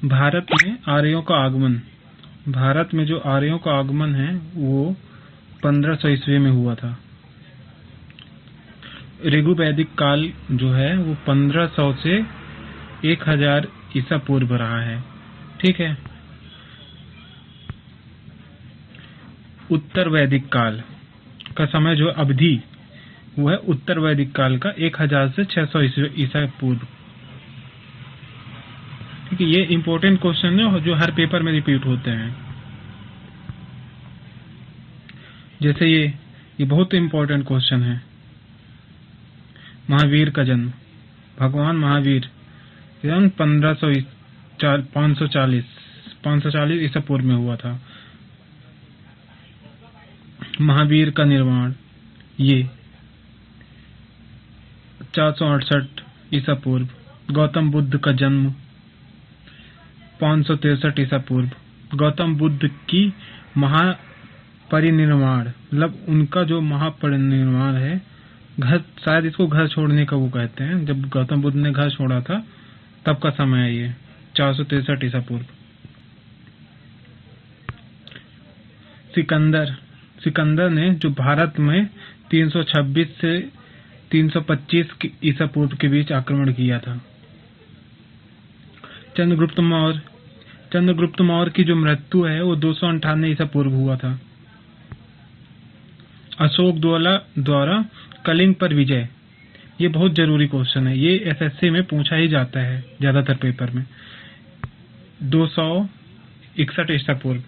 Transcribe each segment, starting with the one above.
भारत में आर्यों का आगमन, भारत में जो आर्यों का आगमन है वो 1500 ईस्वी में हुआ था। ऋगु वैदिक काल जो है वो 1500 से 1000 ईसा पूर्व रहा है। ठीक है। उत्तर वैदिक काल का समय जो अवधि वो है उत्तर वैदिक काल का 1000 से 600 ईसा पूर्व। ठीक है, ये इंपॉर्टेंट क्वेश्चन है जो हर पेपर में रिपीट होते हैं। जैसे ये बहुत इंपॉर्टेंट क्वेश्चन है। महावीर का जन्म, भगवान महावीर जन्म 540 ईसा पूर्व में हुआ था। महावीर का निर्माण ये 468 ईसा पूर्व। गौतम बुद्ध का जन्म 563 ईसा पूर्व। गौतम बुद्ध की महापरिनिर्वाण, मतलब उनका जो महापरिनिर्वाण है, घर, शायद इसको घर छोड़ने का वो कहते हैं, जब गौतम बुद्ध ने घर छोड़ा था तब का समय है ये 463 ईसा पूर्व। सिकंदर ने जो भारत में 326 से 325 ईसा पूर्व के बीच आक्रमण किया था। चंद्रगुप्त मौर्य की जो मृत्यु है वो 298 ईसा पूर्व हुआ था। अशोक द्वारा कलिंग पर विजय, ये बहुत जरूरी क्वेश्चन है, ये एसएससी में पूछा ही जाता है ज्यादातर पेपर में। 261 ईसा पूर्व।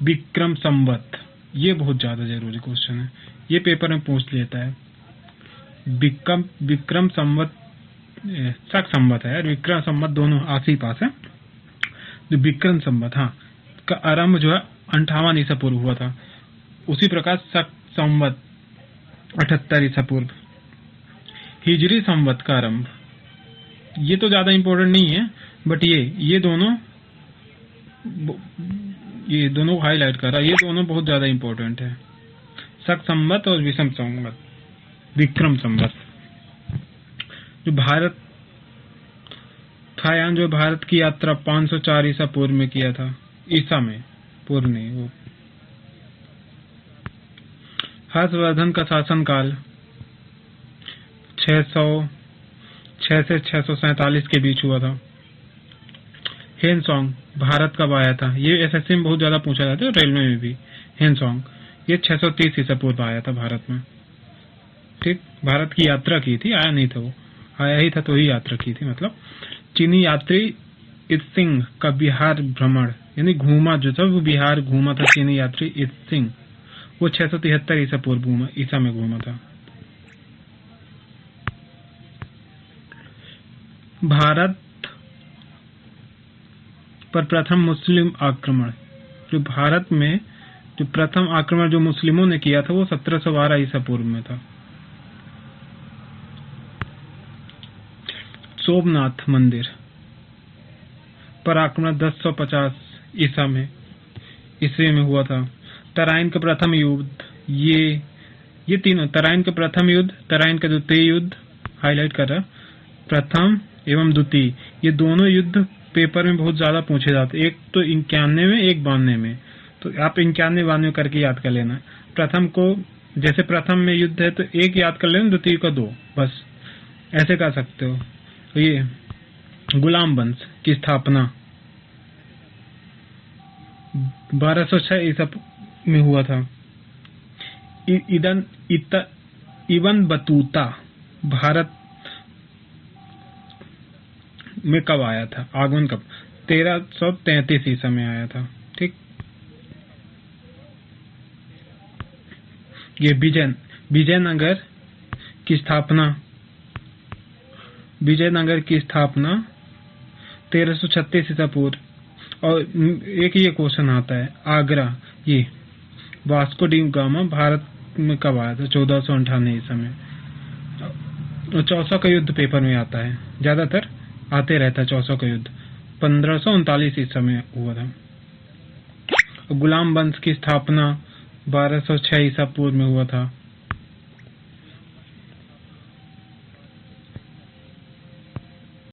विक्रम संवत, ये बहुत ज्यादा जरूरी क्वेश्चन है, ये पेपर में पूछ लेता है। विक्रम संवत, शक संवत है, विक्रम संवत दोनों आस ही पास है। विक्रम संवत हाँ का आरंभ जो है 58 ईसा पूर्व हुआ था। उसी प्रकार शक संवत 78 ईसा पूर्व। हिजरी संवत का आरंभ, ये तो ज्यादा इंपॉर्टेंट नहीं है, बट ये दोनों हाईलाइट कर रहा है, ये दोनों बहुत ज्यादा इंपॉर्टेंट है। शक संवत और विषम संवत। विक्रम संवत जो भारत थायान जो भारत की यात्रा 504 ईसा पूर्व में किया था। ईसा में पूर्व नहीं, वो हर्षवर्धन का शासनकाल 606 से 647 के बीच हुआ था। हेनसोंग भारत कब आया था, ये एसएससी में बहुत ज्यादा पूछा जाता है, रेलवे में भी। हेनसोंग ये 630 ईसा पूर्व आया था भारत में। ठीक, भारत की यात्रा की थी, आया नहीं था वो, आया ही था तो ही यात्रा की थी। मतलब चीनी यात्री इत्सिंग का बिहार भ्रमण, यानी घूमा जो था वो बिहार घूमा था। चीनी यात्री इत्सिंग वो 673 ईसा पूर्व ईसा में घूमा था। भारत पर प्रथम मुस्लिम आक्रमण, जो भारत में जो प्रथम आक्रमण जो मुस्लिमों ने किया था वो 1712 ईसा पूर्व में था। सोमनाथ मंदिर पर आक्रमण 1050 ईस्वी में हुआ था। तराइन का प्रथम युद्ध, ये तीनों, तराइन का प्रथम युद्ध, तराइन का द्वितीय युद्ध हाईलाइट कर रहा, प्रथम एवं द्वितीय, ये दोनों युद्ध पेपर में बहुत ज्यादा पूछे जाते। एक तो 91 में, एक 92 में, तो आप 91 92 करके याद कर लेना। प्रथम को, जैसे प्रथम में युद्ध है तो एक याद कर लेना, द्वितीय का 2, बस ऐसे कर सकते हो। तो ये गुलाम वंश की स्थापना 1206 ईसा में हुआ था। इब्न बतूता भारत में कब आया था, आगमन कब, 1333 ईसा में आया था। ठीक, ये विजयनगर की स्थापना 1336 ईसा पूर्व। और एक ये क्वेश्चन आता है, आगरा, ये वास्को डी गामा भारत में कब आया था, 1498 ईसा में। और चौसा का युद्ध पेपर में आता है, ज्यादातर आते रहता है। चौसा का युद्ध 1539 ईसा में हुआ था। गुलाम वंश की स्थापना 1206 ईसा पूर्व में हुआ था।